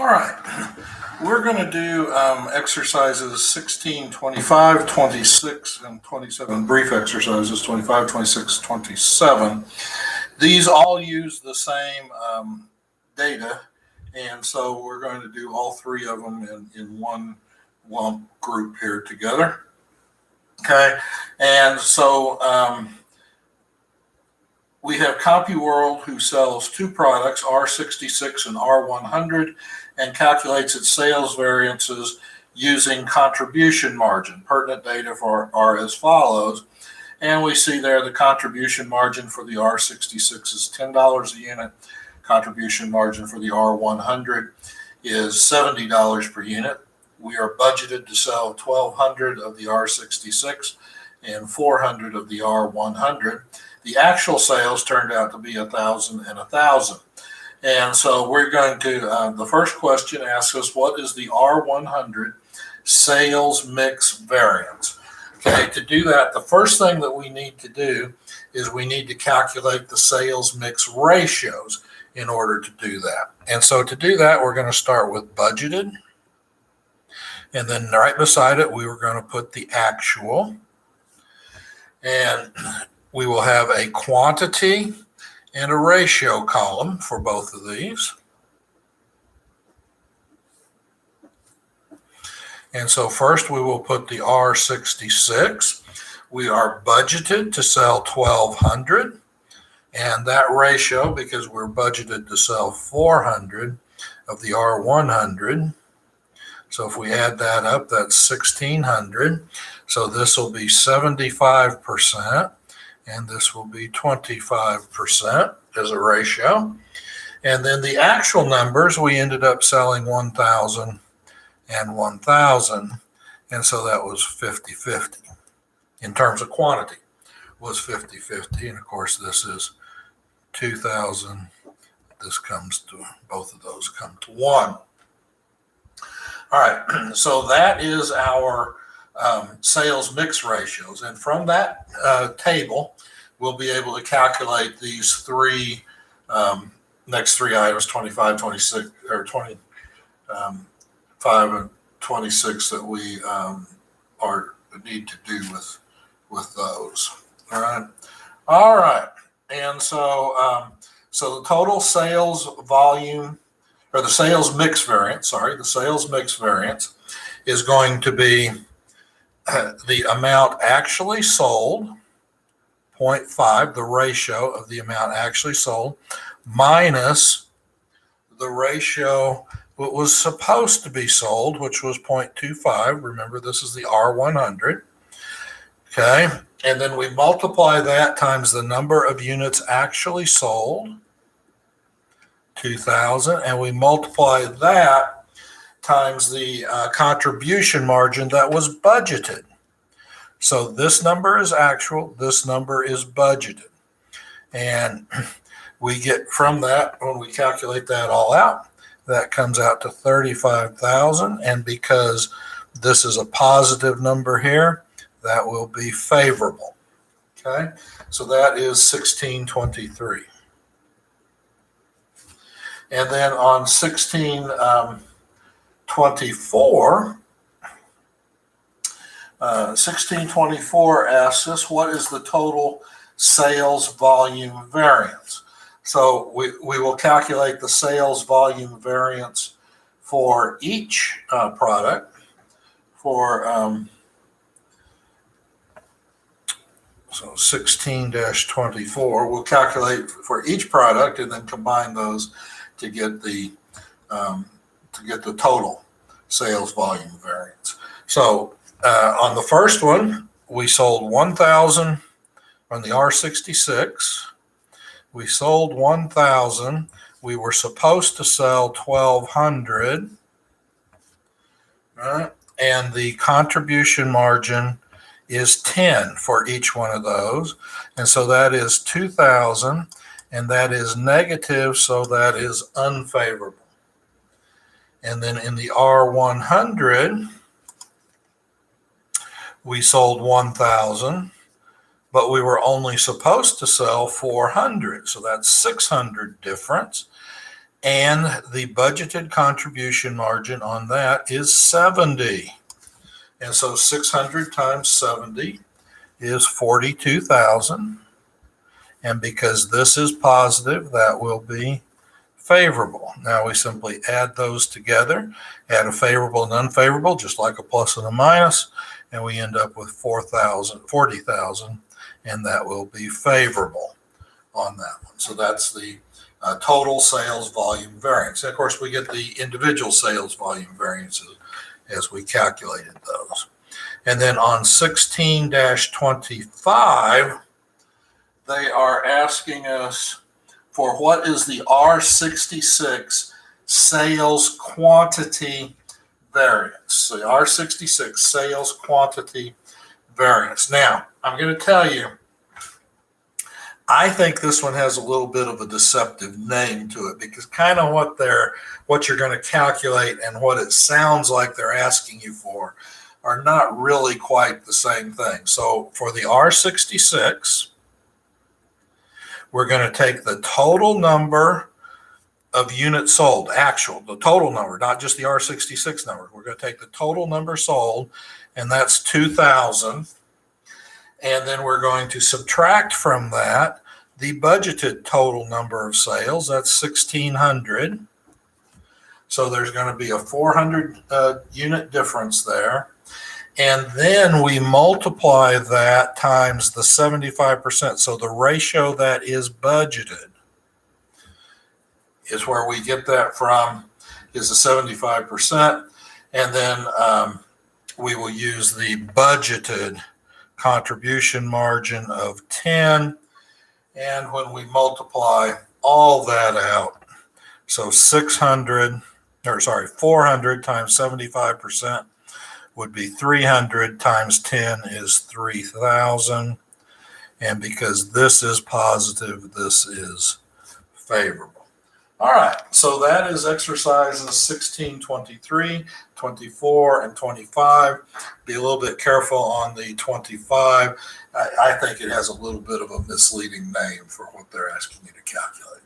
All right, we're going to do exercises 16, 25, 26, and 27, brief exercises, 25, 26, 27. These all use the same data, and so we're going to do all three of them in one lump group here together. Okay, and so we have CompuWorld, who sells two products, R66 and R100, and calculates its sales variances using contribution margin. Pertinent data are as follows. And we see there the contribution margin for the R66 is $10 a unit. Contribution margin for the R100 is $70 per unit. We are budgeted to sell 1,200 of the R66 and 400 of the R100. The actual sales turned out to be 1,000 and 1,000. And so we're going to, the first question asks us, what is the R100 sales mix variance? Okay, to do that, the first thing that we need to do is we need to calculate the sales mix ratios in order to do that. And so to do that, we're going to start with budgeted. And then right beside it, we were going to put the actual. And we will have a quantity and a ratio column for both of these. And so first we will put the R66. We are budgeted to sell 1,200. And that ratio, because we're budgeted to sell 400 of the R100. So if we add that up, that's 1,600. So this will be 75%. And this will be 25% as a ratio. And then the actual numbers, we ended up selling 1,000 and 1,000. And so that was 50-50. In terms of quantity, was 50-50. And of course, this is 2,000. This comes to, both of those come to 1. All right, so that is our sales mix ratios. And from that table, we'll be able to calculate these three next three items, 25, 26, or 25 and 26 that we need to do with those. All right. And so so the total sales volume, or the sales mix variance, the sales mix variance is going to be the amount actually sold, 0.5, the ratio of the amount actually sold, minus the ratio what was supposed to be sold, which was 0.25. Remember, this is the R100. Okay, and then we multiply that times the number of units actually sold, 2,000, and we multiply that times the contribution margin that was budgeted. So this number is actual, this number is budgeted. And we get from that, when we calculate that all out, that comes out to 35,000. And because this is a positive number here, that will be favorable. Okay, so that is 1623. And then on 1624, 1624 asks us, what is the total sales volume variance? So we will calculate the sales volume variance for each product. For so 16-24, we'll calculate for each product and then combine those to get the total sales volume variance. So on the first one, we sold 1,000 on the R66. We sold 1,000. We were supposed to sell 1,200. Right? And the contribution margin is 10 for each one of those. And so that is 2,000, and that is negative, so that is unfavorable. And then in the R100, we sold 1,000, but we were only supposed to sell 400. So that's 600 difference. And the budgeted contribution margin on that is 70. And so 600 times 70 is 42,000. And because this is positive, that will be favorable. Now we simply add those together, add a favorable and unfavorable, just like a plus and a minus, and we end up with 40,000, and that will be favorable on that one. So that's the total sales volume variance. And of course, we get the individual sales volume variances as we calculated those. And then on 16-25, they are asking us for what is the R66 sales quantity variance. So the R66 sales quantity variance. Now, I'm going to tell you, I think this one has a little bit of a deceptive name to it, because kind of what you're going to calculate and what it sounds like they're asking you for are not really quite the same thing. So for the R66, we're going to take the total number of units sold, the total number, not just the R66 number. We're going to take the total number sold, and that's 2,000. And then we're going to subtract from that the budgeted total number of sales. That's 1,600. So there's going to be a 400 unit difference there. And then we multiply that times the 75%. So the ratio that is budgeted is where we get that from, is the 75%. And then we will use the budgeted contribution margin of 10. And when we multiply all that out, so 400 times 75% would be 300 times 10 is 3,000. And because this is positive, this is favorable. All right, so that is exercises 16, 23, 24, and 25. Be a little bit careful on the 25. I think it has a little bit of a misleading name for what they're asking you to calculate.